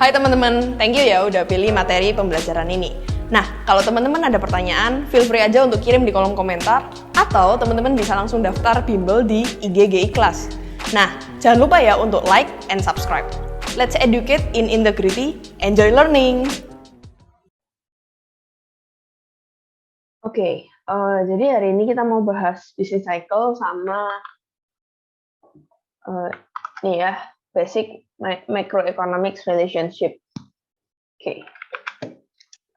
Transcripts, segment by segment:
Hai teman-teman, thank you ya udah pilih materi pembelajaran ini. Nah, kalau teman-teman ada pertanyaan, feel free aja untuk kirim di kolom komentar, atau teman-teman bisa langsung daftar bimbel di IGGI Class. Nah, jangan lupa ya untuk like and subscribe. Let's educate in integrity, enjoy learning! Oke, jadi hari ini kita mau bahas business cycle sama nih ya, basic macroeconomics relationship. Oke.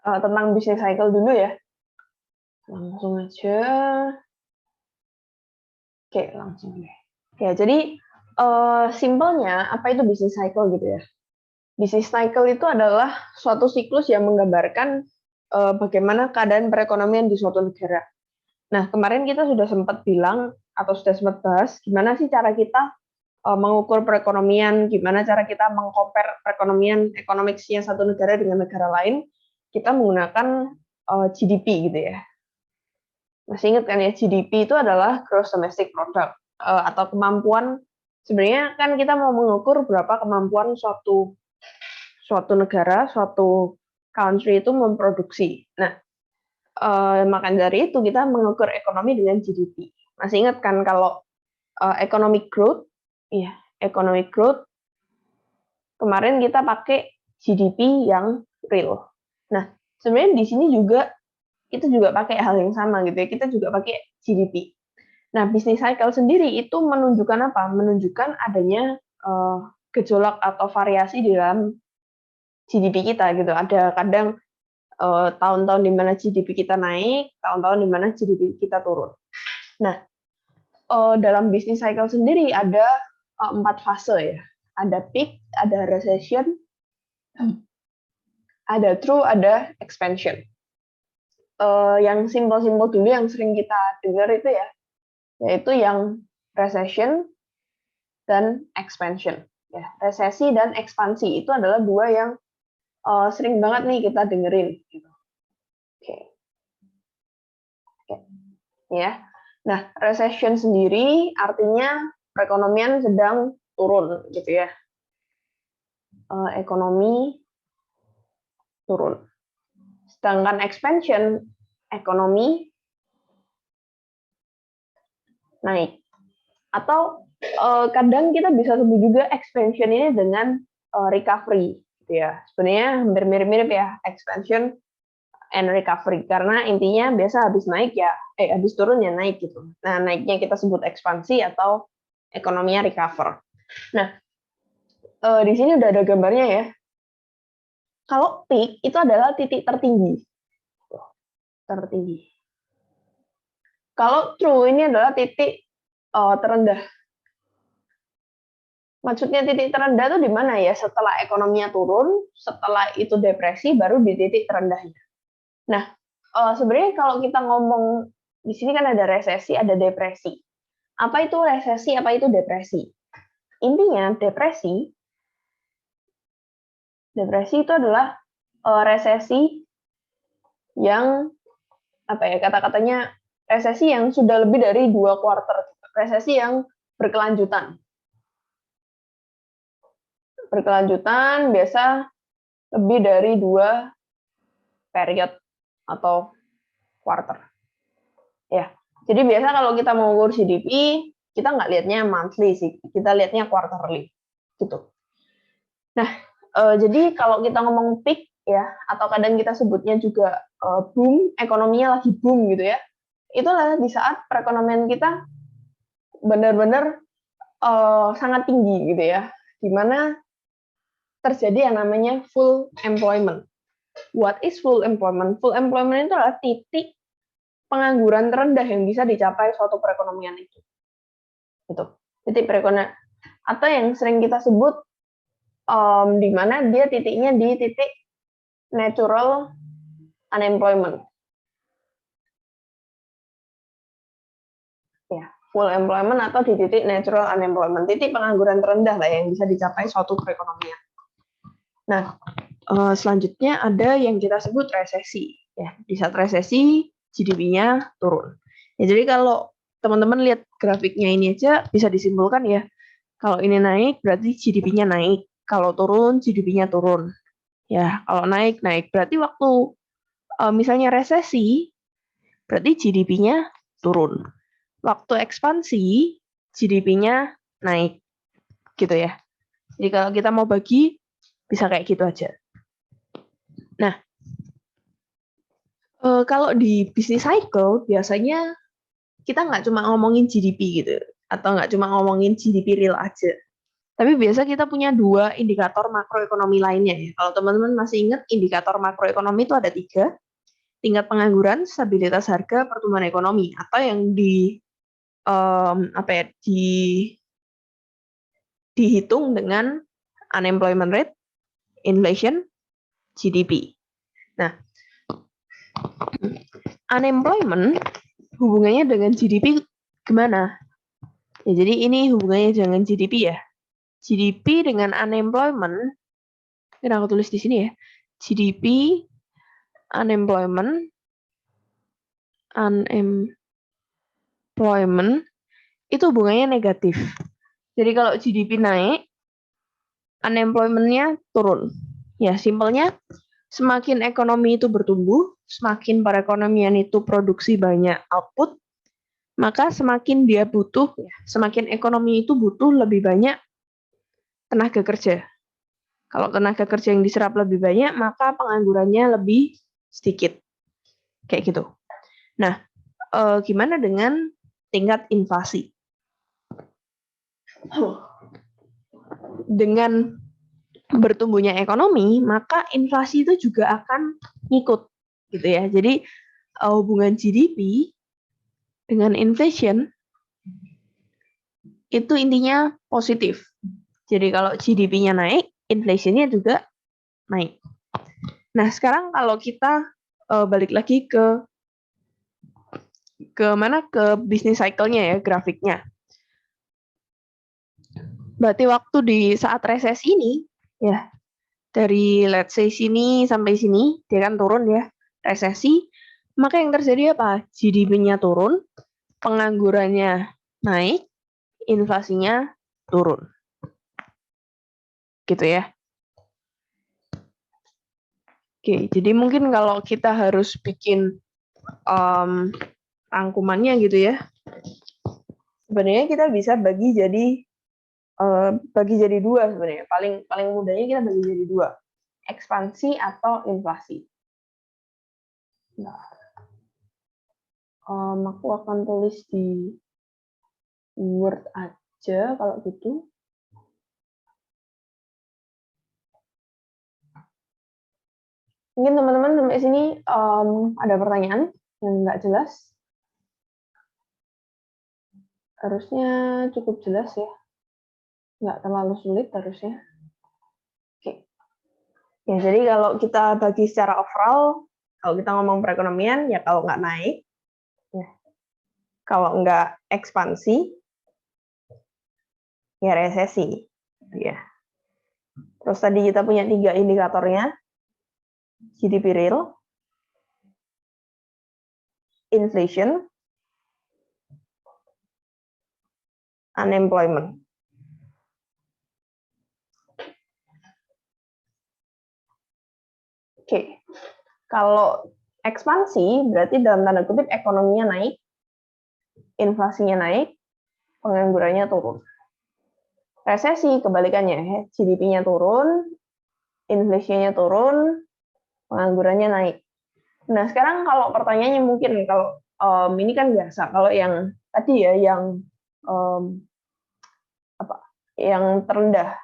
Tentang business cycle dulu ya. Langsung aja. Oke, langsung deh. Ya, jadi simpelnya apa itu business cycle gitu ya. Business cycle itu adalah suatu siklus yang menggambarkan bagaimana keadaan perekonomian di suatu negara. Nah, kemarin kita sudah sempat bilang atau sudah sempat bahas gimana sih cara kita mengukur perekonomian, gimana cara kita meng-compare perekonomian ekonomiksnya satu negara dengan negara lain, kita menggunakan GDP gitu ya. Masih ingat kan ya, GDP itu adalah Gross Domestic Product, atau kemampuan, sebenarnya kan kita mau mengukur berapa kemampuan suatu negara, suatu country itu memproduksi. Nah, maka dari itu kita mengukur ekonomi dengan GDP. Masih ingat kan kalau economic growth, iya, economic growth, kemarin kita pakai GDP yang real. Nah, sebenarnya di sini juga itu juga pakai hal yang sama gitu ya. Kita juga pakai GDP. Nah, business cycle sendiri itu menunjukkan apa? Menunjukkan adanya gejolak atau variasi di dalam GDP kita gitu. Ada kadang tahun-tahun di mana GDP kita naik, tahun-tahun di mana GDP kita turun. Nah, dalam business cycle sendiri ada 4 fase ya. Ada peak, ada recession, ada true, ada expansion. Yang simpel-simpel dulu yang sering kita dengar itu ya, yaitu yang recession dan expansion. Ya, resesi dan ekspansi itu adalah dua yang sering banget nih kita dengerin. Gitu. Oke. Ya. Nah, recession sendiri artinya perekonomian sedang turun, gitu ya. Ekonomi turun. Sedangkan expansion, ekonomi naik. Atau kadang kita bisa sebut juga expansion ini dengan recovery, gitu ya. Sebenarnya hampir mirip-mirip ya, expansion and recovery, karena intinya biasa habis naik ya, habis turun ya naik gitu. Nah, naiknya kita sebut ekspansi atau ekonominya recover. Nah, di sini udah ada gambarnya ya. Kalau peak itu adalah titik tertinggi. Tertinggi. Kalau true ini adalah titik terendah. Maksudnya titik terendah itu di mana ya? Setelah ekonominya turun, setelah itu depresi, baru di titik terendahnya. Nah, sebenarnya kalau kita ngomong di sini kan ada resesi, ada depresi. Apa itu resesi? Apa itu depresi? Intinya depresi itu adalah resesi yang apa ya, kata-katanya resesi yang sudah lebih dari 2 kuarter, resesi yang berkelanjutan. Berkelanjutan biasa lebih dari 2 period atau quarter. Ya. Jadi biasa kalau kita mau ukur GDP, kita nggak lihatnya monthly sih, kita lihatnya quarterly. Gitu. Nah, jadi kalau kita ngomong peak ya, atau kadang kita sebutnya juga boom, ekonominya lagi boom gitu ya, itu adalah di saat perekonomian kita benar-benar sangat tinggi gitu ya, di mana terjadi yang namanya full employment. What is full employment? Full employment itu adalah titik pengangguran terendah yang bisa dicapai suatu perekonomian itu. Gitu. Titik perekonomian, atau yang sering kita sebut di mana dia titiknya di titik natural unemployment. Ya, full employment atau di titik natural unemployment, titik pengangguran terendah lah yang bisa dicapai suatu perekonomian. Nah, selanjutnya ada yang kita sebut resesi. Ya, di saat resesi GDP-nya turun. Ya, jadi kalau teman-teman lihat grafiknya ini aja bisa disimpulkan ya, kalau ini naik berarti GDP-nya naik. Kalau turun, GDP-nya turun. Ya, kalau naik, naik. Berarti waktu misalnya resesi, berarti GDP-nya turun. Waktu ekspansi, GDP-nya naik. Gitu ya. Jadi kalau kita mau bagi, bisa kayak gitu aja. Nah, kalau di bisnis cycle, biasanya kita nggak cuma ngomongin GDP gitu, atau nggak cuma ngomongin GDP real aja. Tapi biasa kita punya 2 indikator makroekonomi lainnya ya. Kalau teman-teman masih ingat, indikator makroekonomi itu ada 3, tingkat pengangguran, stabilitas harga, pertumbuhan ekonomi, atau yang dihitung dengan unemployment rate, inflation, GDP. Nah, unemployment hubungannya dengan GDP gimana? Ya, jadi ini hubungannya dengan GDP ya. GDP dengan unemployment, ini aku tulis di sini ya. GDP, unemployment itu hubungannya negatif. Jadi kalau GDP naik, unemployment-nya turun. Ya, simpelnya semakin ekonomi itu bertumbuh, semakin perekonomian itu produksi banyak output, maka semakin dia butuh, semakin ekonomi itu butuh lebih banyak tenaga kerja. Kalau tenaga kerja yang diserap lebih banyak, maka penganggurannya lebih sedikit. Kayak gitu. Nah, gimana dengan tingkat inflasi? Dengan bertumbuhnya ekonomi, maka inflasi itu juga akan ngikut, gitu ya. Jadi hubungan GDP dengan inflation itu intinya positif. Jadi kalau GDP-nya naik, inflation-nya juga naik. Nah, sekarang kalau kita balik lagi ke bisnis cycle-nya ya, grafiknya. Berarti waktu di saat resesi ini, ya, dari let's say sini sampai sini, dia kan turun ya, resesi, maka yang terjadi apa? GDP-nya turun, penganggurannya naik, inflasinya turun. Gitu ya. Oke, jadi mungkin kalau kita harus bikin rangkumannya gitu ya, sebenarnya kita bisa bagi jadi 2 sebenarnya. Paling mudahnya kita bagi jadi 2, ekspansi atau inflasi. Nah, aku akan tulis di Word aja kalau gitu. Mungkin teman-teman sampai sini ada pertanyaan yang nggak jelas? Harusnya cukup jelas ya. Nggak terlalu sulit harusnya. Oke. Ya, jadi kalau kita bagi secara overall, kalau kita ngomong perekonomian, ya kalau nggak naik, ya. Kalau nggak ekspansi, ya resesi. Ya. Terus tadi kita punya 3 indikatornya, GDP real, inflation, unemployment. Oke. Kalau ekspansi berarti dalam tanda kutip ekonominya naik, inflasinya naik, penganggurannya turun. Resesi kebalikannya, GDP-nya turun, inflasinya turun, penganggurannya naik. Nah, sekarang kalau pertanyaannya mungkin kalau ini kan biasa, kalau yang tadi ya yang terendah.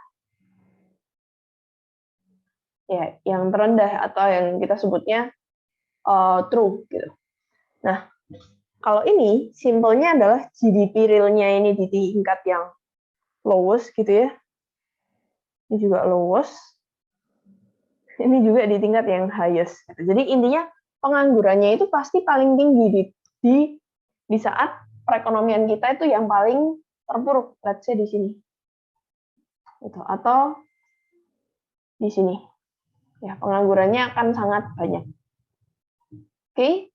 Ya, yang terendah atau yang kita sebutnya true gitu. Nah, kalau ini simpelnya adalah GDP real-nya ini di tingkat yang lowest gitu ya. Ini juga lowest. Ini juga di tingkat yang highest. Jadi intinya penganggurannya itu pasti paling tinggi di saat perekonomian kita itu yang paling terpuruk. Let's say di sini. Gitu. Atau di sini. Ya, penganggurannya akan sangat banyak. Oke.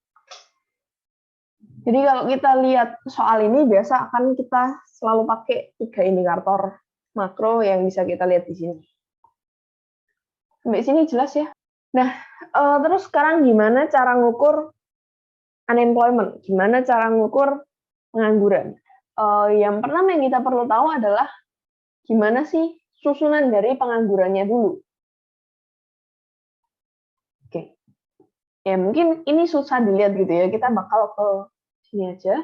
Jadi kalau kita lihat soal ini biasa akan kita selalu pakai 3 indikator makro yang bisa kita lihat di sini. Sampai sini jelas ya? Nah, terus sekarang gimana cara ngukur unemployment? Gimana cara ngukur pengangguran? Yang pertama yang kita perlu tahu adalah gimana sih susunan dari penganggurannya dulu. Oke. Ya, mungkin ini susah dilihat gitu ya. Kita bakal ke sini aja.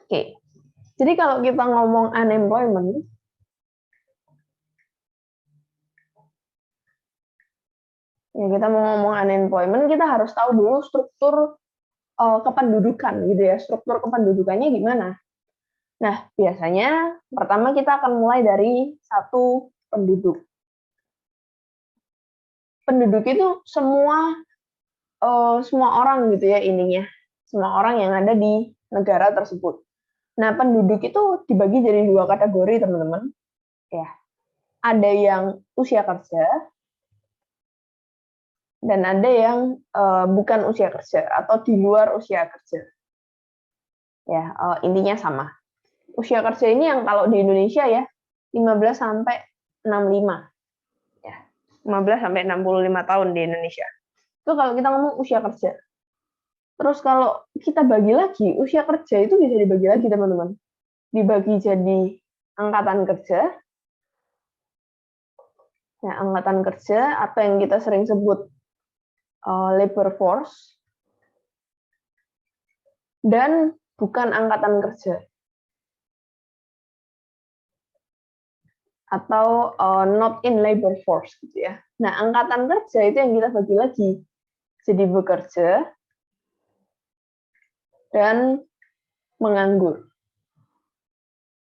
Oke. Jadi kalau kita ngomong unemployment, ya kita mau ngomong unemployment, kita harus tahu dulu struktur kependudukan gitu ya. Struktur kependudukannya gimana? Nah, biasanya pertama kita akan mulai dari satu penduduk. Penduduk itu semua orang gitu ya ininya. Semua orang yang ada di negara tersebut. Nah, penduduk itu dibagi jadi dua kategori, teman-teman. Ya, ada yang usia kerja dan ada yang bukan usia kerja atau di luar usia kerja. Ya, intinya sama. Usia kerja ini yang kalau di Indonesia ya 15 sampai 65. Ya, 15 sampai 65 tahun di Indonesia. Itu kalau kita ngomong usia kerja. Terus kalau kita bagi lagi, usia kerja itu bisa dibagi lagi, teman-teman. Dibagi jadi angkatan kerja. Nah, angkatan kerja atau yang kita sering sebut labor force dan bukan angkatan kerja atau not in labor force gitu ya. Nah, angkatan kerja itu yang kita bagi lagi jadi bekerja dan menganggur.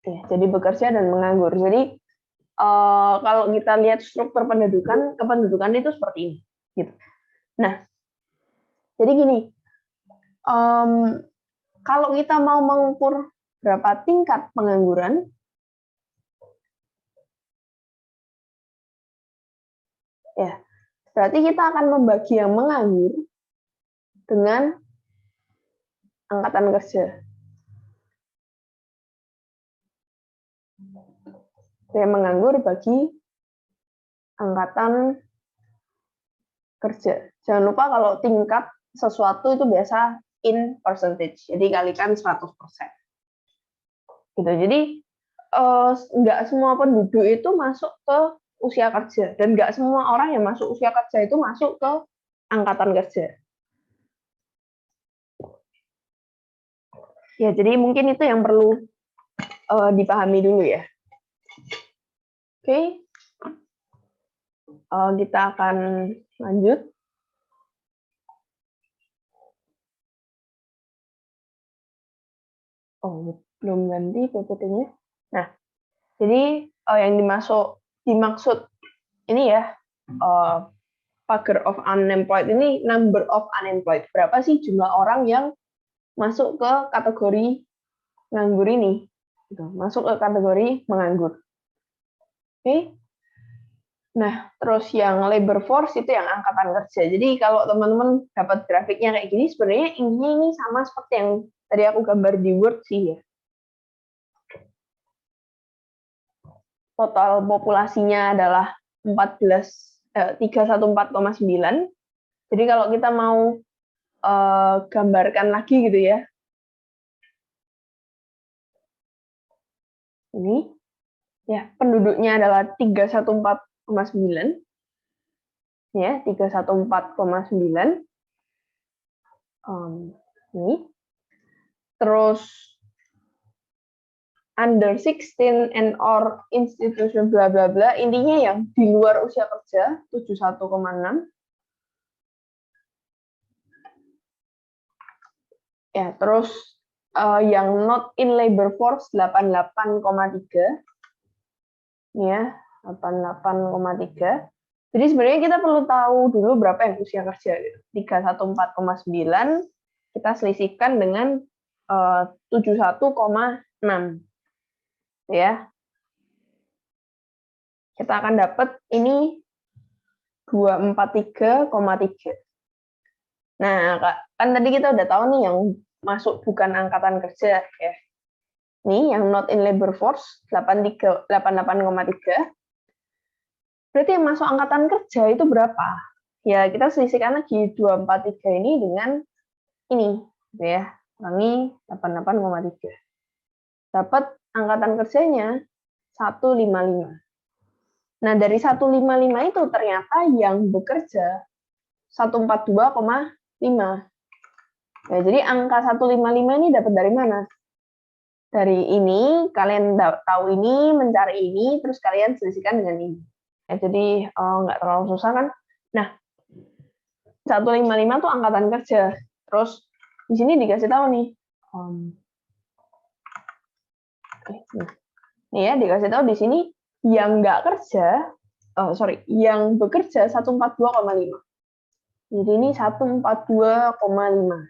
Ya, jadi bekerja dan menganggur. Jadi kalau kita lihat struktur pendudukan, kependudukan itu seperti ini. Gitu. Nah, jadi gini, kalau kita mau mengukur berapa tingkat pengangguran, ya berarti kita akan membagi yang menganggur dengan angkatan kerja. Yang menganggur bagi angkatan kerja. Jangan lupa kalau tingkat sesuatu itu biasa in percentage, jadi kalikan 100%. Gitu. Jadi nggak semua penduduk itu masuk ke usia kerja dan nggak semua orang yang masuk usia kerja itu masuk ke angkatan kerja. Ya, jadi mungkin itu yang perlu dipahami dulu ya. Oke, kita akan lanjut. Oh, belum ganti PPT-nya. Nah, jadi yang dimaksud ini ya, pagar of unemployed ini number of unemployed. Berapa sih jumlah orang yang masuk ke kategori nganggur ini? Gitu. Masuk ke kategori menganggur. Oke. Nah, terus yang labor force itu yang angkatan kerja. Jadi kalau teman-teman dapat grafiknya kayak gini, sebenarnya ini sama seperti yang tadi aku gambar di Word sih ya. Total populasinya adalah 314,9. Jadi kalau kita mau gambarkan lagi gitu ya. Ini ya, penduduknya adalah 314,9. Ya, 314,9. Ini. Terus under 16 and or institution bla bla bla, intinya yang di luar usia kerja 71,6. Ya, terus yang not in labor force 88,3. Ya, 88,3. Jadi sebenarnya kita perlu tahu dulu berapa yang usia kerja gitu. 314,9 kita selisihkan dengan 71,6. Ya. Kita akan dapat ini 243,3. Nah, kan tadi kita udah tahu nih yang masuk bukan angkatan kerja ya. Nih yang not in labor force 88,3. Berarti yang masuk angkatan kerja itu berapa? Ya, kita selisihkan lagi 243 ini dengan ini, gitu ya. Kurangi 88,3. Dapat angkatan kerjanya 155. Nah, dari 155 itu ternyata yang bekerja 142,5. Ya, jadi angka 155 ini dapat dari mana? Dari ini, kalian tahu ini, mencari ini, terus kalian selisihkan dengan ini. Ya, jadi nggak terlalu susah kan? Nah, 155 tuh angkatan kerja. Terus di sini dikasih tahu nih. Nih ya, dikasih tahu di sini yang nggak kerja, yang bekerja 142,5. Jadi ini 142,5.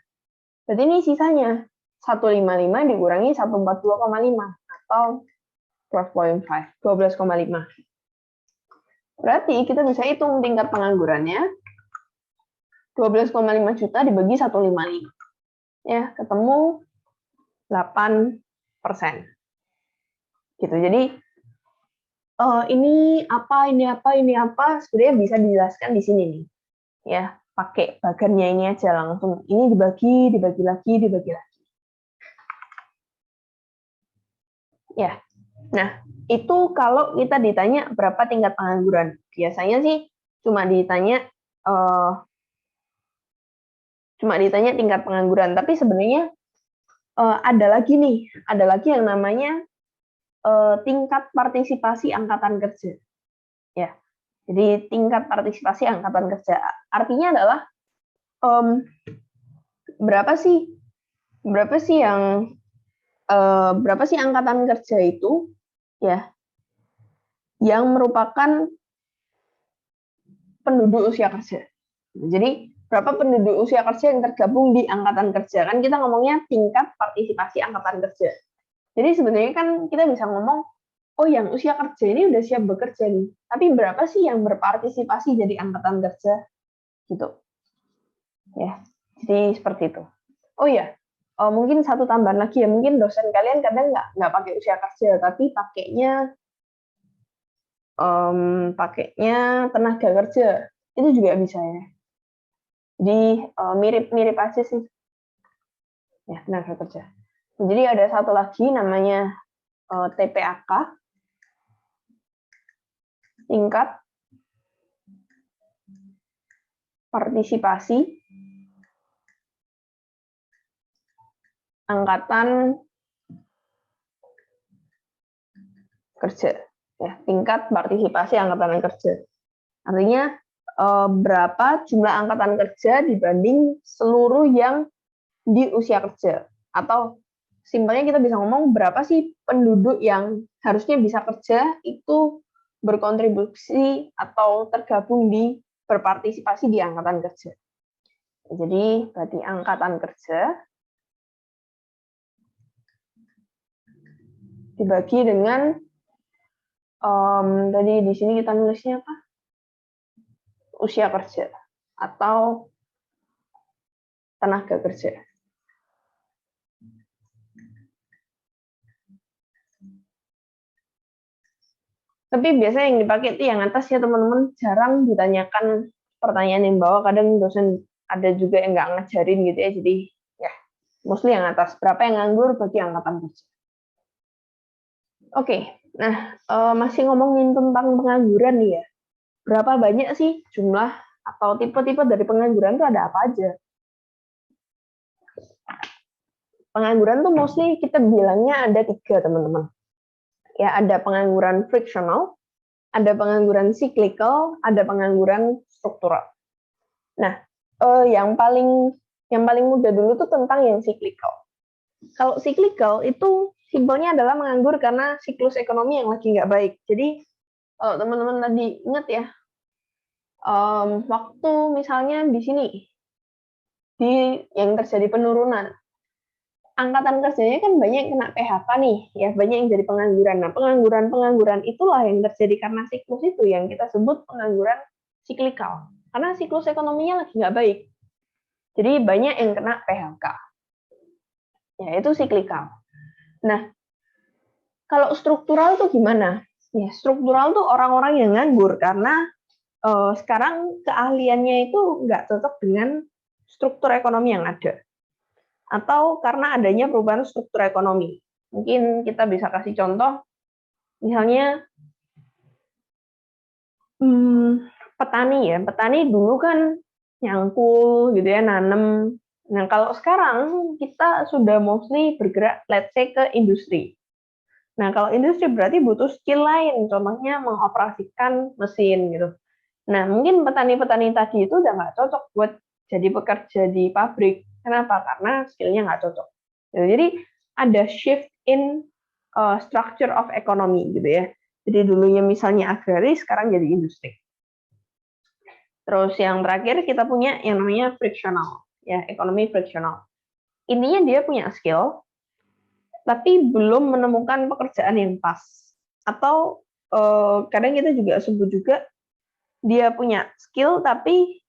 Jadi ini sisanya 155 dikurangi 142,5 atau 12,5. Berarti kita bisa hitung tingkat penganggurannya 12,5 juta dibagi 155. Ya, ketemu 8%. Gitu. Jadi ini apa sebenarnya bisa dijelaskan di sini nih. Ya, pakai bagannya ini aja langsung. Ini dibagi lagi. Ya. Nah, itu kalau kita ditanya berapa tingkat pengangguran. Biasanya sih cuma ditanya tingkat pengangguran, tapi sebenarnya ada lagi yang namanya tingkat partisipasi angkatan kerja. Ya. Jadi tingkat partisipasi angkatan kerja artinya adalah berapa sih angkatan kerja itu ya yang merupakan penduduk usia kerja. Jadi berapa penduduk usia kerja yang tergabung di angkatan kerja? Kan kita ngomongnya tingkat partisipasi angkatan kerja. Jadi sebenarnya kan kita bisa ngomong, oh yang usia kerja ini udah siap bekerja nih. Tapi berapa sih yang berpartisipasi jadi angkatan kerja? Gitu. Ya, jadi seperti itu. Oh ya, mungkin satu tambahan lagi ya, mungkin dosen kalian kadang nggak pakai usia kerja, tapi pakainya tenaga kerja. Itu juga bisa ya. Jadi mirip-mirip aja sih. Ya, tenaga kerja. Jadi ada satu lagi namanya TPAK, tingkat partisipasi angkatan kerja. Ya, tingkat partisipasi angkatan kerja. Artinya berapa jumlah angkatan kerja dibanding seluruh yang di usia kerja. Atau simpelnya kita bisa ngomong berapa sih penduduk yang harusnya bisa kerja itu berkontribusi atau tergabung di berpartisipasi di angkatan kerja. Jadi berarti angkatan kerja dibagi dengan tadi di sini kita nulisnya apa? Usia kerja atau tenaga kerja. Tapi biasanya yang dipakai itu yang atas ya teman-teman, jarang ditanyakan pertanyaan yang bawah, kadang dosen ada juga yang nggak ngajarin gitu ya, jadi ya mostly yang atas, berapa yang nganggur bagi angkatan kerja. Oke, nah masih ngomongin tentang pengangguran nih ya, berapa banyak sih jumlah atau tipe-tipe dari pengangguran itu ada apa aja? Pengangguran tuh mostly kita bilangnya ada 3 teman-teman. Ya, ada pengangguran frictional, ada pengangguran cyclical, ada pengangguran struktural. Nah, yang paling mudah dulu tuh tentang yang cyclical. Kalau cyclical itu simpelnya adalah menganggur karena siklus ekonomi yang lagi nggak baik. Jadi kalau teman-teman tadi ingat ya, waktu misalnya di sini yang terjadi penurunan, angkatan kerjanya kan banyak yang kena PHK nih, ya banyak yang jadi pengangguran. Nah, pengangguran itulah yang terjadi karena siklus itu yang kita sebut pengangguran siklikal. Karena siklus ekonominya lagi nggak baik. Jadi banyak yang kena PHK. Ya, itu siklikal. Nah, kalau struktural itu gimana? Ya, struktural tuh orang-orang yang nganggur karena sekarang keahliannya itu nggak cocok dengan struktur ekonomi yang ada. Atau karena adanya perubahan struktur ekonomi. Mungkin kita bisa kasih contoh, misalnya petani ya. Petani dulu kan nyangkul gitu ya, nanem. Nah, kalau sekarang kita sudah mostly bergerak, let's say, ke industri. Nah, kalau industri berarti butuh skill lain, contohnya mengoperasikan mesin gitu. Nah, mungkin petani-petani tadi itu udah nggak cocok buat jadi pekerja di pabrik. Kenapa? Karena skillnya nggak cocok. Jadi ada shift in structure of economy gitu ya. Jadi dulunya misalnya agraris, sekarang jadi industri. Terus yang terakhir kita punya yang namanya frictional, ya ekonomi frictional. Intinya dia punya skill, tapi belum menemukan pekerjaan yang pas. Atau kadang kita juga sebut juga dia punya skill, tapi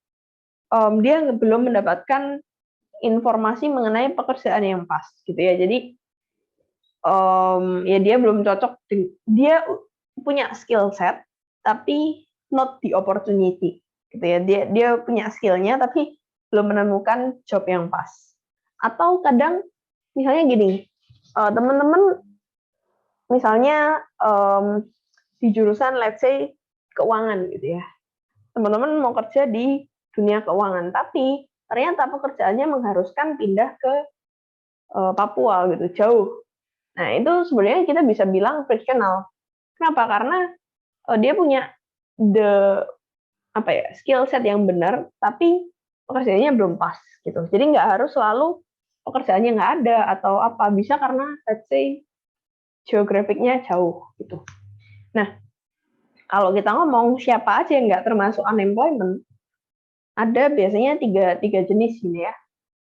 dia belum mendapatkan informasi mengenai pekerjaan yang pas, gitu ya. Jadi ya dia belum cocok. Dia punya skill set, tapi not the opportunity, gitu ya. Dia punya skillnya, tapi belum menemukan job yang pas. Atau kadang misalnya gini, teman-teman misalnya di jurusan let's say keuangan gitu ya, teman-teman mau kerja di dunia keuangan, tapi ternyata pekerjaannya mengharuskan pindah ke Papua gitu, jauh. Nah, itu sebenarnya kita bisa bilang frictional. Kenapa? Karena dia punya the skill set yang benar, tapi pekerjaannya belum pas gitu. Jadi nggak harus selalu pekerjaannya nggak ada atau apa, bisa karena let's say geografiknya jauh gitu. Nah, kalau kita ngomong siapa aja yang nggak termasuk unemployment, ada biasanya tiga jenis ini ya.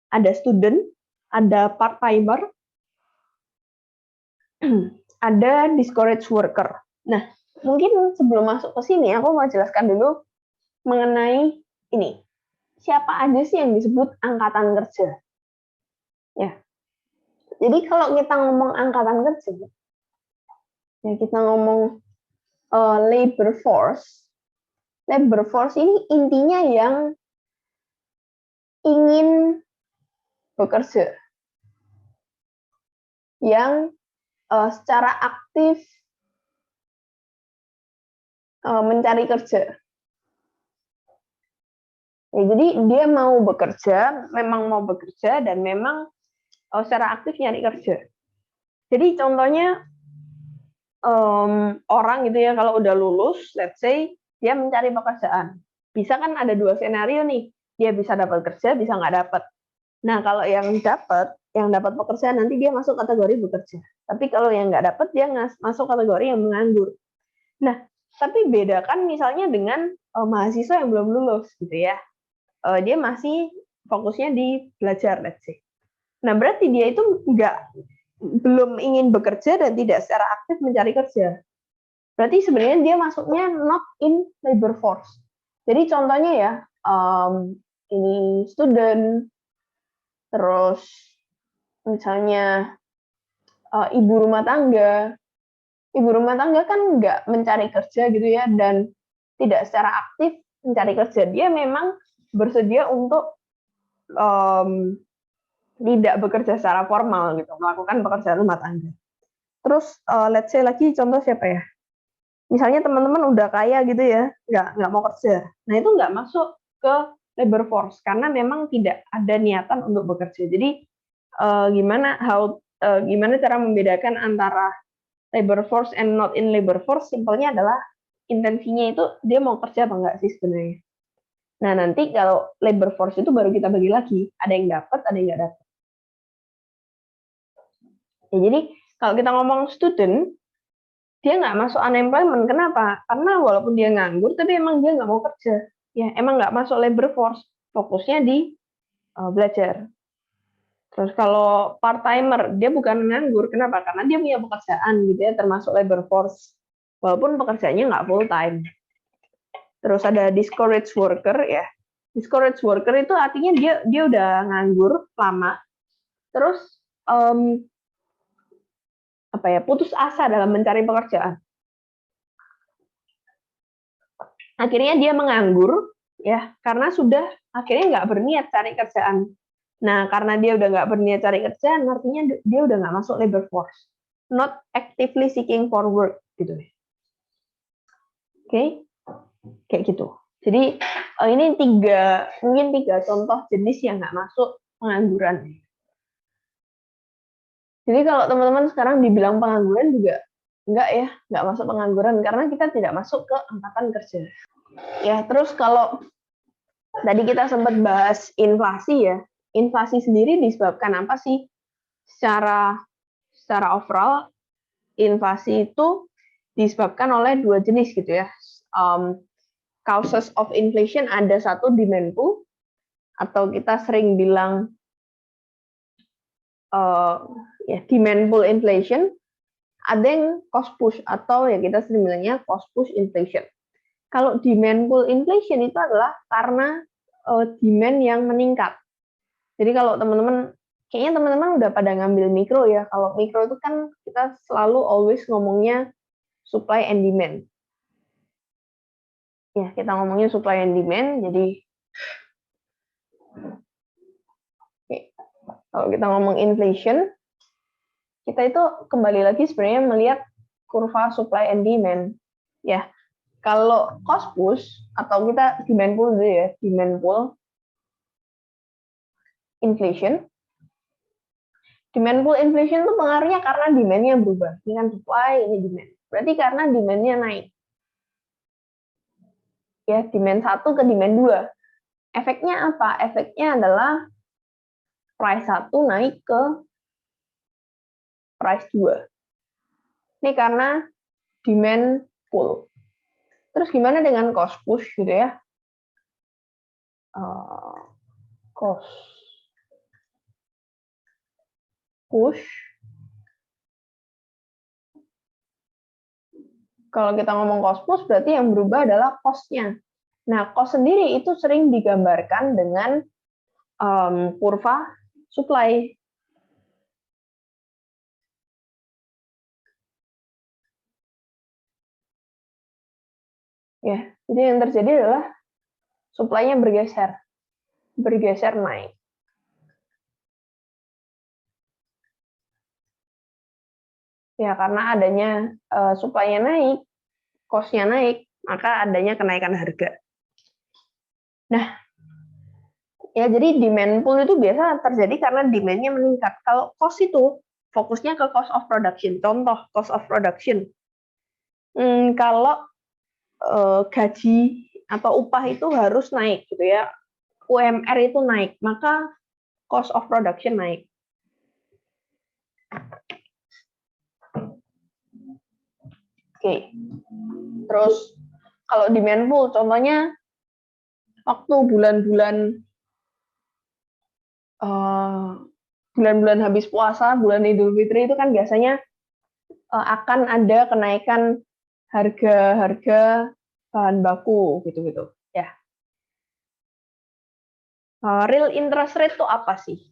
Ada student, ada part-timer, ada discouraged worker. Nah, mungkin sebelum masuk ke sini, aku mau jelaskan dulu mengenai ini. Siapa aja sih yang disebut angkatan kerja? Ya, jadi kalau kita ngomong angkatan kerja, ya kita ngomong labor force. Labor force ini intinya yang ingin bekerja, yang secara aktif mencari kerja. Ya, jadi dia mau bekerja, memang mau bekerja dan memang secara aktif nyari kerja. Jadi contohnya orang gitu ya kalau udah lulus, let's say dia mencari pekerjaan. Bisa kan ada dua scenario nih, dia bisa dapat kerja, bisa nggak dapat. Nah kalau yang dapat pekerjaan nanti dia masuk kategori bekerja. Tapi kalau yang nggak dapat dia masuk kategori yang menganggur. Nah tapi bedakan misalnya dengan mahasiswa yang belum lulus gitu ya. Dia masih fokusnya di belajar, let's say. Nah, berarti dia itu belum ingin bekerja dan tidak secara aktif mencari kerja. Berarti sebenarnya dia masuknya not in labor force. Jadi contohnya ya, ini student, terus misalnya ibu rumah tangga. Ibu rumah tangga kan nggak mencari kerja gitu ya, dan tidak secara aktif mencari kerja. Dia memang bersedia untuk tidak bekerja secara formal gitu, melakukan pekerjaan rumah tangga. Terus let's say lagi contoh siapa ya? Misalnya teman-teman udah kaya gitu ya, nggak mau kerja. Nah itu nggak masuk ke labor force karena memang tidak ada niatan untuk bekerja. Jadi gimana cara membedakan antara labor force and not in labor force? Simpelnya adalah intensinya itu dia mau kerja apa enggak sih sebenarnya. Nah nanti kalau labor force itu baru kita bagi lagi, ada yang dapat, ada yang nggak dapat. Ya, jadi kalau kita ngomong student, dia nggak masuk unemployment. Kenapa? Karena walaupun dia nganggur, tapi emang dia nggak mau kerja. Ya, emang nggak masuk labor force. Fokusnya di belajar. Terus kalau part-timer, dia bukan nganggur. Kenapa? Karena dia punya pekerjaan gitu ya, termasuk labor force. Walaupun pekerjaannya nggak full-time. Terus ada discouraged worker ya. Discouraged worker itu artinya dia udah nganggur lama. Terus putus asa dalam mencari pekerjaan. akhirnya dia menganggur, ya, karena sudah akhirnya nggak berniat cari kerjaan. Nah, karena dia udah nggak berniat cari kerjaan, artinya dia udah nggak masuk labor force, not actively seeking for work, gitu. Oke, kayak gitu. Jadi ini mungkin tiga contoh jenis yang nggak masuk pengangguran. Jadi kalau teman-teman sekarang dibilang pengangguran juga nggak masuk pengangguran karena kita tidak masuk ke angkatan kerja. Ya, terus kalau tadi kita sempat bahas inflasi ya. Inflasi sendiri disebabkan apa sih? Secara overall, inflasi itu disebabkan oleh dua jenis gitu ya. Causes of inflation ada satu demand pull, atau kita sering bilang demand pull inflation, ada yang cost push atau ya kita sering bilangnya cost push inflation. Kalau demand pull inflation itu adalah karena demand yang meningkat. Jadi kalau teman-teman, kayaknya teman-teman udah pada ngambil mikro ya. Kalau mikro itu kan kita selalu always ngomongnya supply and demand. Ya, kita ngomongnya supply and demand. Jadi kalau kita ngomong inflation, kita itu kembali lagi sebenarnya melihat kurva supply and demand. Ya, kalau cost push atau kita demand pull dulu ya, demand pull inflation. Demand pull inflation itu pengaruhnya karena demand-nya berubah. Ini kan supply, ini demand. Berarti karena demand-nya naik. Ya, demand 1 ke demand 2. Efeknya apa? Efeknya adalah price 1 naik ke price 2. Ini karena demand pull. Terus gimana dengan cost push gitu ya? Cost push. Kalau kita ngomong cost push, berarti yang berubah adalah cost-nya. Nah, cost sendiri itu sering digambarkan dengan kurva supply. Ya, jadi yang terjadi adalah supply-nya bergeser naik. Ya, karena adanya supply-nya naik, cost-nya naik, maka adanya kenaikan harga. Nah, ya jadi demand pull itu biasa terjadi karena demand-nya meningkat. Kalau cost itu fokusnya ke cost of production. Contoh cost of production. Kalau gaji atau upah itu harus naik gitu ya, UMR itu naik, maka cost of production naik. Oke. Terus kalau demand pull, contohnya waktu bulan-bulan habis puasa, bulan Idul Fitri itu kan biasanya akan ada kenaikan harga bahan baku gitu-gitu ya. Real interest rate itu apa sih?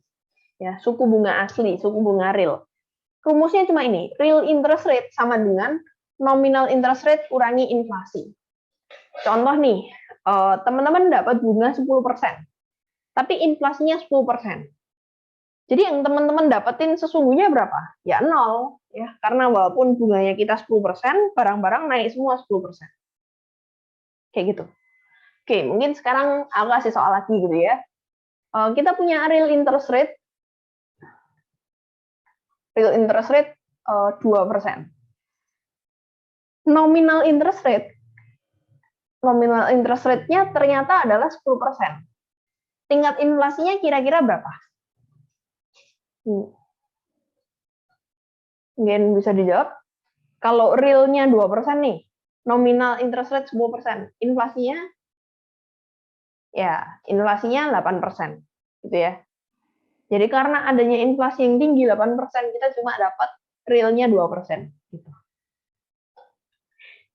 Ya, suku bunga asli, suku bunga real. Rumusnya cuma ini, real interest rate sama dengan nominal interest rate kurangi inflasi. Contoh nih, teman-teman dapat bunga 10%, tapi inflasinya 10%. Jadi yang teman-teman dapetin sesungguhnya berapa? Ya 0. Ya, karena walaupun bunganya kita 10%, barang-barang naik semua 10%. Kayak gitu. Oke, mungkin sekarang aku kasih soal lagi gitu ya. Kita punya real interest rate 2%. Nominal interest rate-nya ternyata adalah 10%. Tingkat inflasinya kira-kira berapa? Mungkin bisa dijawab. Kalau realnya 2% nih, nominal interest rate 10%, inflasinya 8%. Gitu ya. Jadi karena adanya inflasi yang tinggi 8%, kita cuma dapat realnya 2%. Gitu.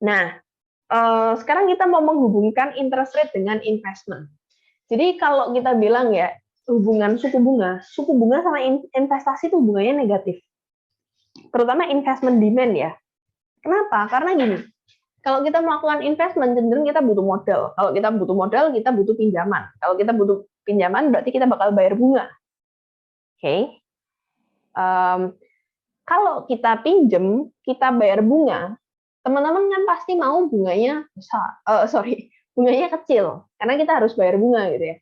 Nah, sekarang kita mau menghubungkan interest rate dengan investment. Jadi kalau kita bilang ya, hubungan suku bunga sama investasi itu hubungannya negatif. Terutama investment demand ya. Kenapa? Karena gini, Kalau kita melakukan investment, cenderung kita butuh modal. Kalau kita butuh modal, kita butuh pinjaman. Kalau kita butuh pinjaman, berarti kita bakal bayar bunga. Oke. Kalau kita pinjem, kita bayar bunga, teman-teman kan pasti mau bunganya besar. Bunganya kecil, karena kita harus bayar bunga gitu ya.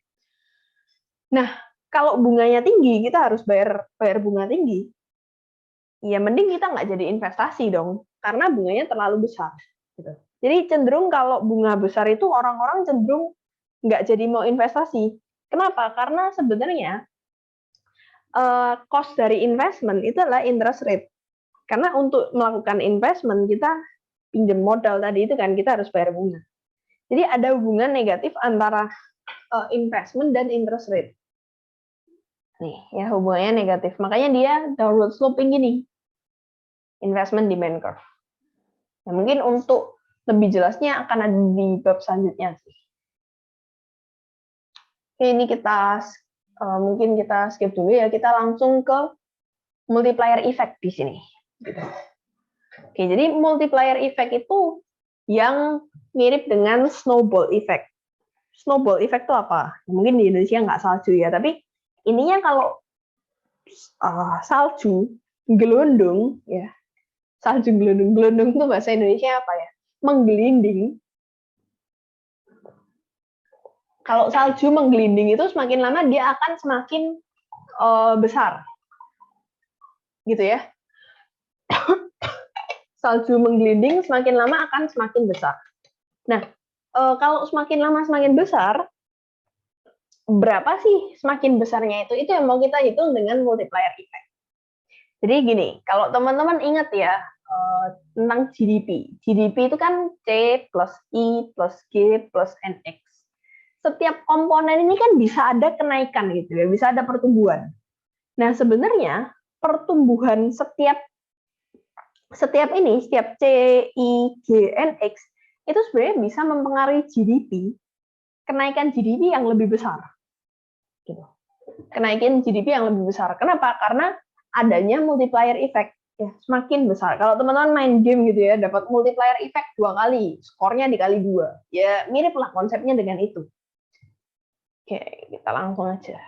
Nah, kalau bunganya tinggi, kita harus bayar bunga tinggi. Ya mending kita nggak jadi investasi dong, karena bunganya terlalu besar. Gitu. Jadi cenderung kalau bunga besar itu orang-orang cenderung nggak jadi mau investasi. Kenapa? Karena sebenarnya cost dari investment itu adalah interest rate. Karena untuk melakukan investment kita pinjam modal tadi itu kan kita harus bayar bunga. Jadi ada hubungan negatif antara investment dan interest rate. Nih, ya hubungannya negatif. Makanya dia downward sloping gini. Investment demand curve. Nah, mungkin untuk lebih jelasnya akan ada di bab selanjutnya sih. Oke, ini kita mungkin kita skip dulu ya. Kita langsung ke multiplier effect di sini. Oke, jadi multiplier effect itu yang mirip dengan snowball effect. Snowball effect itu apa? Mungkin di Indonesia nggak salju ya, tapi ininya kalau salju gelondong ya, salju gelondong itu bahasa Indonesia apa ya? Menggelinding. Kalau salju menggelinding itu semakin lama dia akan semakin besar, gitu ya. Salju menggelinding semakin lama akan semakin besar. Nah, kalau semakin lama semakin besar, berapa sih semakin besarnya itu? Itu yang mau kita hitung dengan multiplier effect. Jadi gini, kalau teman-teman ingat ya tentang GDP. GDP itu kan C plus I plus G plus NX. Setiap komponen ini kan bisa ada kenaikan gitu ya, bisa ada pertumbuhan. Nah, sebenarnya pertumbuhan setiap ini, setiap C, I, G, NX itu sebenarnya bisa mempengaruhi GDP, kenaikan GDP yang lebih besar. Gitu. Kenaikan GDP yang lebih besar. Kenapa? Karena adanya multiplier effect. Ya, semakin besar. Kalau teman-teman main game gitu ya, dapat multiplier effect 2 kali, skornya dikali 2. Ya, mirip lah konsepnya dengan itu. Oke, kita langsung aja.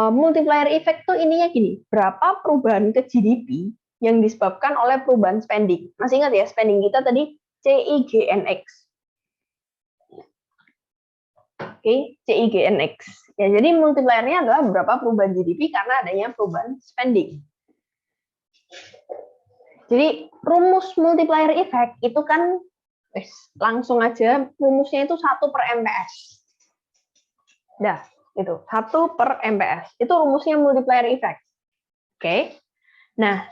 Multiplier effect tuh ininya gini, berapa perubahan ke GDP yang disebabkan oleh perubahan spending. Masih ingat ya, spending kita tadi CIGNX. Oke, CIGNX. Ya, jadi multipliernya adalah berapa perubahan GDP karena adanya perubahan spending. Jadi rumus multiplier effect itu kan langsung aja rumusnya itu 1 per MPS. Dah, itu 1 per MPS. Itu rumusnya multiplier effect. Oke. Nah,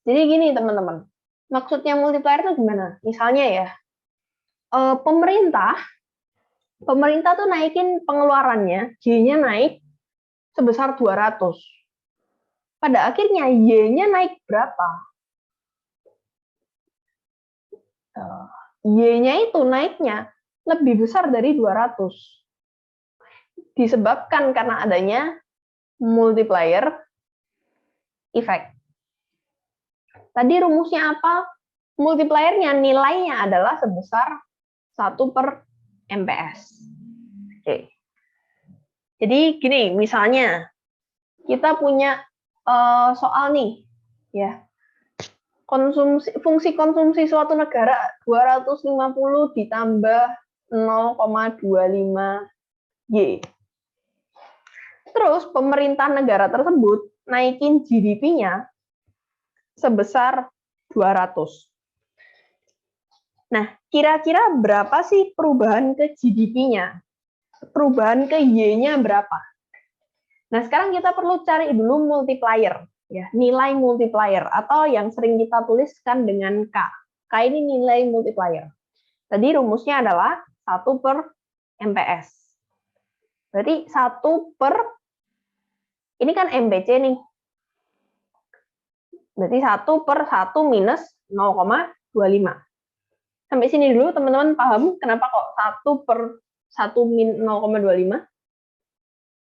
jadi gini teman-teman. Maksudnya multiplier itu gimana? Misalnya ya, pemerintah tuh naikin pengeluarannya, G-nya naik sebesar 200. Pada akhirnya Y-nya naik berapa? Y-nya itu naiknya lebih besar dari 200. Disebabkan karena adanya multiplier effect. Tadi rumusnya apa? Multipliernya nilainya adalah sebesar 1 per MPS. Oke. Jadi gini, misalnya kita punya soal nih, ya. Fungsi konsumsi suatu negara 250 ditambah 0,25 Y. Terus pemerintah negara tersebut naikin GDP-nya sebesar 200. Nah, kira-kira berapa sih perubahan ke GDP-nya? Perubahan ke Y-nya berapa? Nah, sekarang kita perlu cari dulu multiplier, ya, nilai multiplier atau yang sering kita tuliskan dengan K. K ini nilai multiplier. Tadi rumusnya adalah 1 per MPS. Berarti 1 per, ini kan MPC nih. Berarti 1 per 1 minus 0,25. Sampai sini dulu teman-teman paham kenapa kok 1 per 1 min 0,25?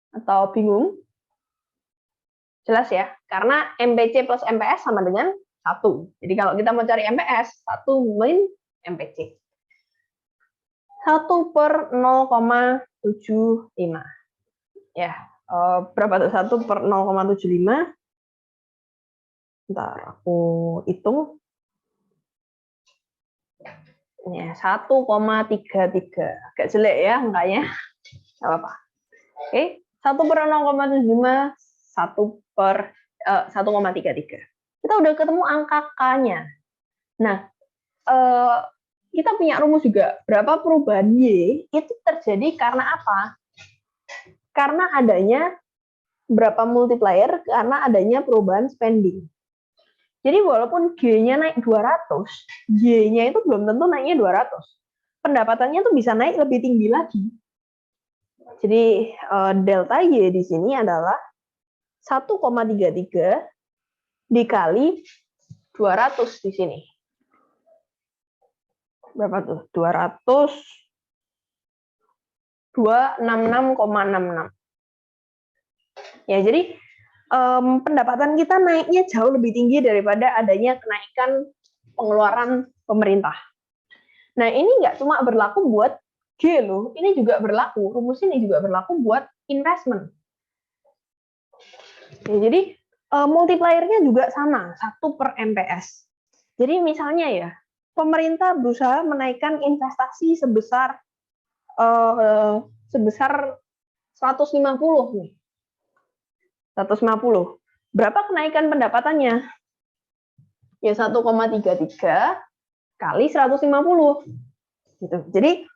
Atau bingung? Jelas ya, karena MPC plus MPS sama dengan 1. Jadi kalau kita mau cari MPS, 1 min MPC. 1 per 0,75. Ya, berapa tuh? 1 per 0,75. Ntar aku hitung. Ya, 1,33. Agak jelek ya angkanya. Nggak apa-apa. Oke, 1 per 0,75, 1 per 1,33. Kita udah ketemu angka K-nya. Nah, kita punya rumus juga. Berapa perubahan Y itu terjadi karena apa? Karena adanya berapa multiplier, karena adanya perubahan spending. Jadi walaupun G-nya naik 200, Y-nya itu belum tentu naiknya 200. Pendapatannya tuh bisa naik lebih tinggi lagi. Jadi delta Y di sini adalah 1,33 dikali 200 di sini. Berapa tuh? 200 266,66. Ya, jadi pendapatan kita naiknya jauh lebih tinggi daripada adanya kenaikan pengeluaran pemerintah. Nah, ini nggak cuma berlaku buat G loh, ini juga berlaku, rumus ini juga berlaku buat investment. Ya, jadi multipliernya juga sama, 1 per MPS. Jadi misalnya ya, pemerintah berusaha menaikkan investasi sebesar 150 nih. 150. Berapa kenaikan pendapatannya? Ya 1,33 kali 150. Gitu. Jadi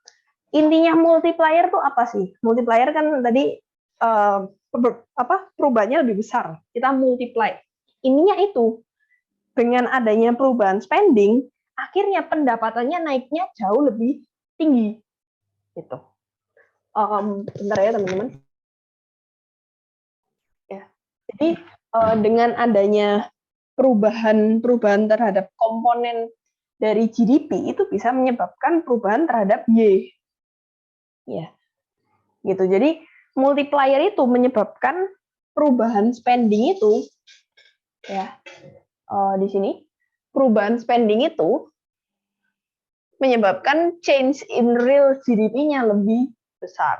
intinya multiplier tuh apa sih? Multiplier kan tadi perubahannya lebih besar. Kita multiply. Ininya itu dengan adanya perubahan spending, akhirnya pendapatannya naiknya jauh lebih tinggi. Gitu. Bentar ya teman-teman. Ya. Jadi dengan adanya perubahan terhadap komponen dari GDP itu bisa menyebabkan perubahan terhadap Y. Ya. Gitu. Jadi multiplier itu menyebabkan perubahan spending itu ya. Di sini perubahan spending itu menyebabkan change in real GDP-nya lebih besar.